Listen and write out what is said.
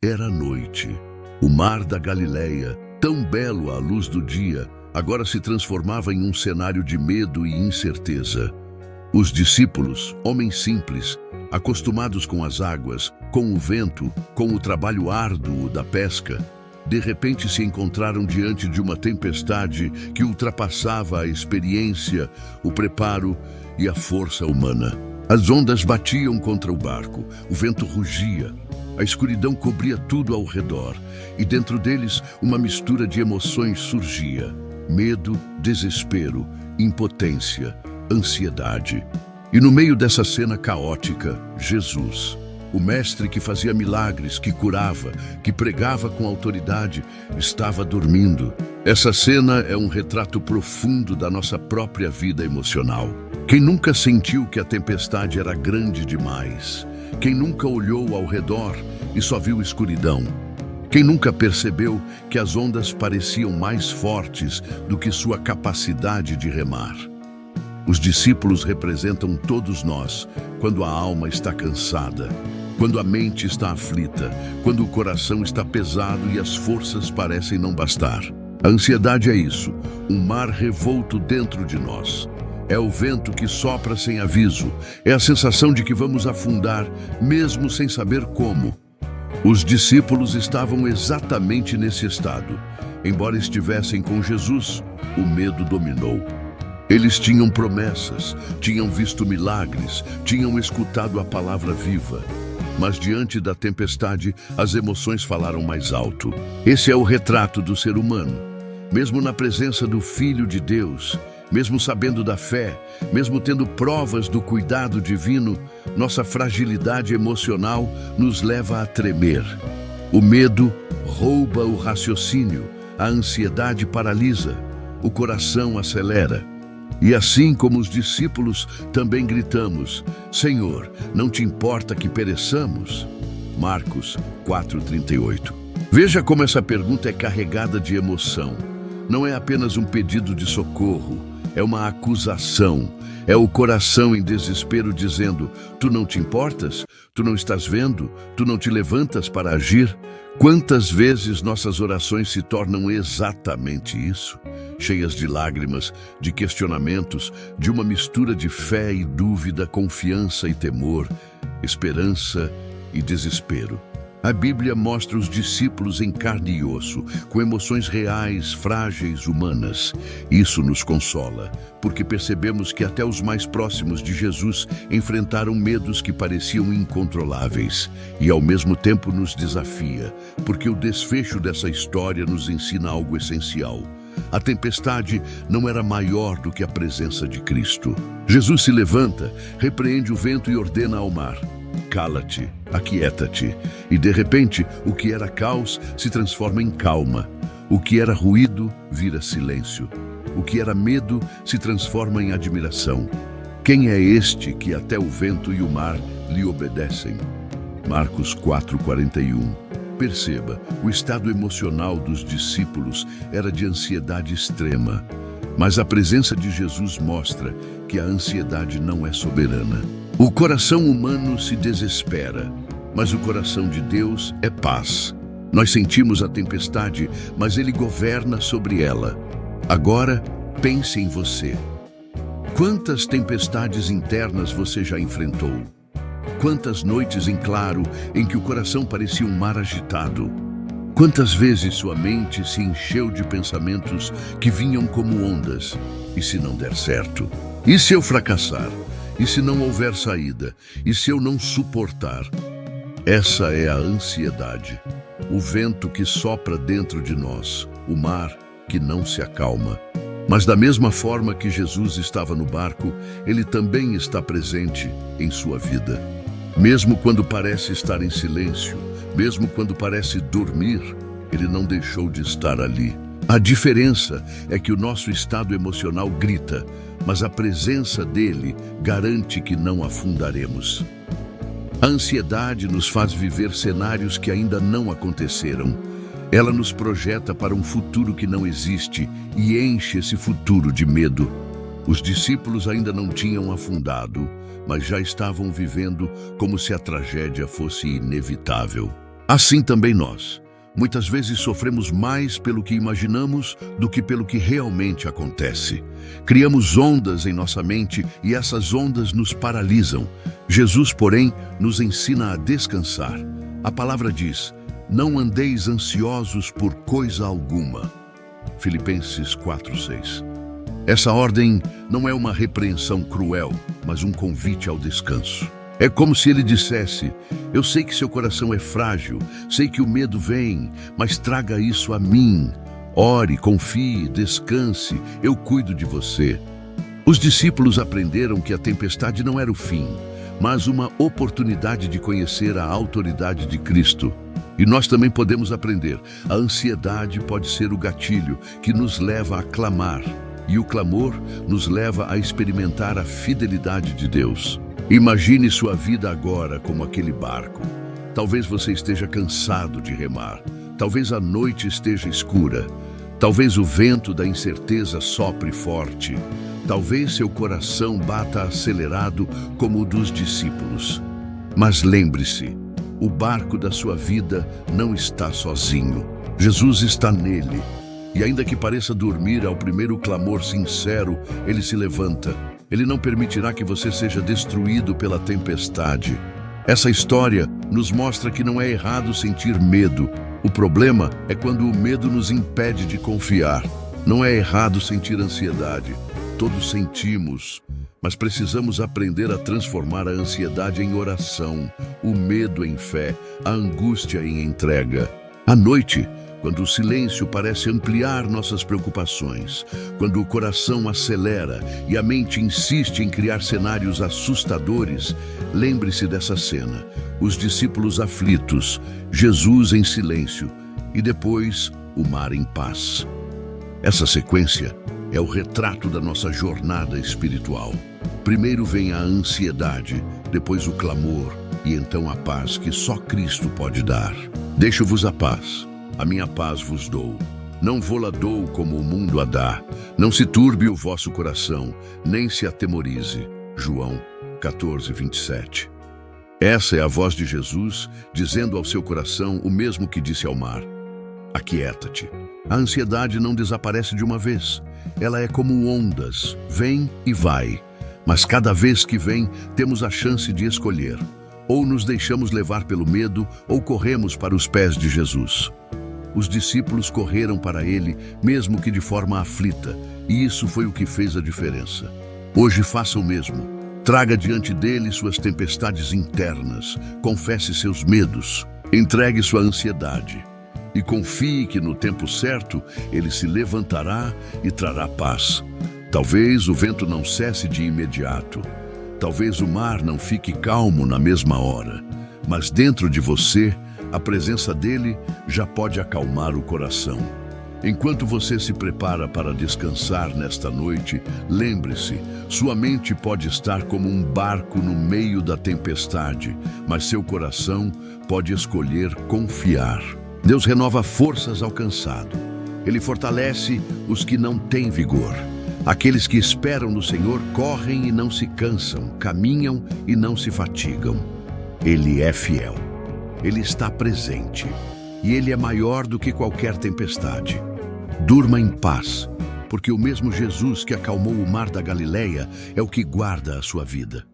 Era noite. O mar da Galileia, tão belo à luz do dia, agora se transformava em um cenário de medo e incerteza. Os discípulos, homens simples, acostumados com as águas, com o vento, com o trabalho árduo da pesca, de repente se encontraram diante de uma tempestade que ultrapassava a experiência, o preparo e a força humana. As ondas batiam contra o barco, o vento rugia, a escuridão cobria tudo ao redor e dentro deles uma mistura de emoções surgia: medo, desespero, impotência, ansiedade. E no meio dessa cena caótica, Jesus, o mestre que fazia milagres, que curava, que pregava com autoridade, estava dormindo. Essa cena é um retrato profundo da nossa própria vida emocional. Quem nunca sentiu que a tempestade era grande demais? Quem nunca olhou ao redor e só viu escuridão? Quem nunca percebeu que as ondas pareciam mais fortes do que sua capacidade de remar? Os discípulos representam todos nós quando a alma está cansada, quando a mente está aflita, quando o coração está pesado e as forças parecem não bastar. A ansiedade é isso, um mar revolto dentro de nós. É o vento que sopra sem aviso, é a sensação de que vamos afundar, mesmo sem saber como. Os discípulos estavam exatamente nesse estado. Embora estivessem com Jesus, o medo dominou. Eles tinham promessas, tinham visto milagres, tinham escutado a palavra viva. Mas diante da tempestade, as emoções falaram mais alto. Esse é o retrato do ser humano. Mesmo na presença do Filho de Deus, mesmo sabendo da fé, mesmo tendo provas do cuidado divino, nossa fragilidade emocional nos leva a tremer. O medo rouba o raciocínio, a ansiedade paralisa, o coração acelera. E assim como os discípulos, também gritamos: Senhor, não te importa que pereçamos? Marcos 4:38. Veja como essa pergunta é carregada de emoção. Não é apenas um pedido de socorro, é uma acusação. É o coração em desespero dizendo: tu não te importas? Tu não estás vendo? Tu não te levantas para agir? Quantas vezes nossas orações se tornam exatamente isso? Cheias de lágrimas, de questionamentos, de uma mistura de fé e dúvida, confiança e temor, esperança e desespero. A Bíblia mostra os discípulos em carne e osso, com emoções reais, frágeis, humanas. Isso nos consola, porque percebemos que até os mais próximos de Jesus enfrentaram medos que pareciam incontroláveis. E ao mesmo tempo nos desafia, porque o desfecho dessa história nos ensina algo essencial. A tempestade não era maior do que a presença de Cristo. Jesus se levanta, repreende o vento e ordena ao mar: cala-te, aquieta-te. E de repente, o que era caos se transforma em calma. O que era ruído vira silêncio. O que era medo se transforma em admiração. Quem é este que até o vento e o mar lhe obedecem? Marcos 4:41. Perceba, o estado emocional dos discípulos era de ansiedade extrema. Mas a presença de Jesus mostra que a ansiedade não é soberana. O coração humano se desespera, mas o coração de Deus é paz. Nós sentimos a tempestade, mas Ele governa sobre ela. Agora, pense em você. Quantas tempestades internas você já enfrentou? Quantas noites em claro em que o coração parecia um mar agitado? Quantas vezes sua mente se encheu de pensamentos que vinham como ondas? E se não der certo? E se eu fracassar? E se não houver saída? E se eu não suportar? Essa é a ansiedade, o vento que sopra dentro de nós, o mar que não se acalma. Mas da mesma forma que Jesus estava no barco, Ele também está presente em sua vida. Mesmo quando parece estar em silêncio, mesmo quando parece dormir, Ele não deixou de estar ali. A diferença é que o nosso estado emocional grita, mas a presença dele garante que não afundaremos. A ansiedade nos faz viver cenários que ainda não aconteceram. Ela nos projeta para um futuro que não existe e enche esse futuro de medo. Os discípulos ainda não tinham afundado, mas já estavam vivendo como se a tragédia fosse inevitável. Assim também nós. Muitas vezes sofremos mais pelo que imaginamos do que pelo que realmente acontece. Criamos ondas em nossa mente e essas ondas nos paralisam. Jesus, porém, nos ensina a descansar. A palavra diz: não andeis ansiosos por coisa alguma. Filipenses 4:6. Essa ordem não é uma repreensão cruel, mas um convite ao descanso. É como se ele dissesse: eu sei que seu coração é frágil, sei que o medo vem, mas traga isso a mim. Ore, confie, descanse, eu cuido de você. Os discípulos aprenderam que a tempestade não era o fim, mas uma oportunidade de conhecer a autoridade de Cristo. E nós também podemos aprender. A ansiedade pode ser o gatilho que nos leva a clamar, e o clamor nos leva a experimentar a fidelidade de Deus. Imagine sua vida agora como aquele barco. Talvez você esteja cansado de remar. Talvez a noite esteja escura. Talvez o vento da incerteza sopre forte. Talvez seu coração bata acelerado como o dos discípulos. Mas lembre-se, o barco da sua vida não está sozinho. Jesus está nele. E ainda que pareça dormir ao primeiro clamor sincero, ele se levanta. Ele não permitirá que você seja destruído pela tempestade. Essa história nos mostra que não é errado sentir medo. O problema é quando o medo nos impede de confiar. Não é errado sentir ansiedade. Todos sentimos, mas precisamos aprender a transformar a ansiedade em oração, o medo em fé, a angústia em entrega. À noite, quando o silêncio parece ampliar nossas preocupações, quando o coração acelera e a mente insiste em criar cenários assustadores, lembre-se dessa cena: os discípulos aflitos, Jesus em silêncio e depois o mar em paz. Essa sequência é o retrato da nossa jornada espiritual. Primeiro vem a ansiedade, depois o clamor e então a paz que só Cristo pode dar. Deixo-vos a paz. A minha paz vos dou. Não vô-la dou como o mundo a dá. Não se turbe o vosso coração, nem se atemorize. João 14:27. Essa é a voz de Jesus dizendo ao seu coração o mesmo que disse ao mar: aquieta-te. A ansiedade não desaparece de uma vez. Ela é como ondas, vem e vai. Mas cada vez que vem, temos a chance de escolher. Ou nos deixamos levar pelo medo, ou corremos para os pés de Jesus. Os discípulos correram para ele, mesmo que de forma aflita, e isso foi o que fez a diferença. Hoje faça o mesmo. Traga diante dele suas tempestades internas, confesse seus medos, entregue sua ansiedade e confie que no tempo certo ele se levantará e trará paz. Talvez o vento não cesse de imediato, talvez o mar não fique calmo na mesma hora, mas dentro de você, a presença dele já pode acalmar o coração. Enquanto você se prepara para descansar nesta noite, lembre-se, sua mente pode estar como um barco no meio da tempestade, mas seu coração pode escolher confiar. Deus renova forças ao cansado. Ele fortalece os que não têm vigor. Aqueles que esperam no Senhor correm e não se cansam, caminham e não se fatigam. Ele é fiel. Ele está presente, e Ele é maior do que qualquer tempestade. Durma em paz, porque o mesmo Jesus que acalmou o mar da Galileia é o que guarda a sua vida.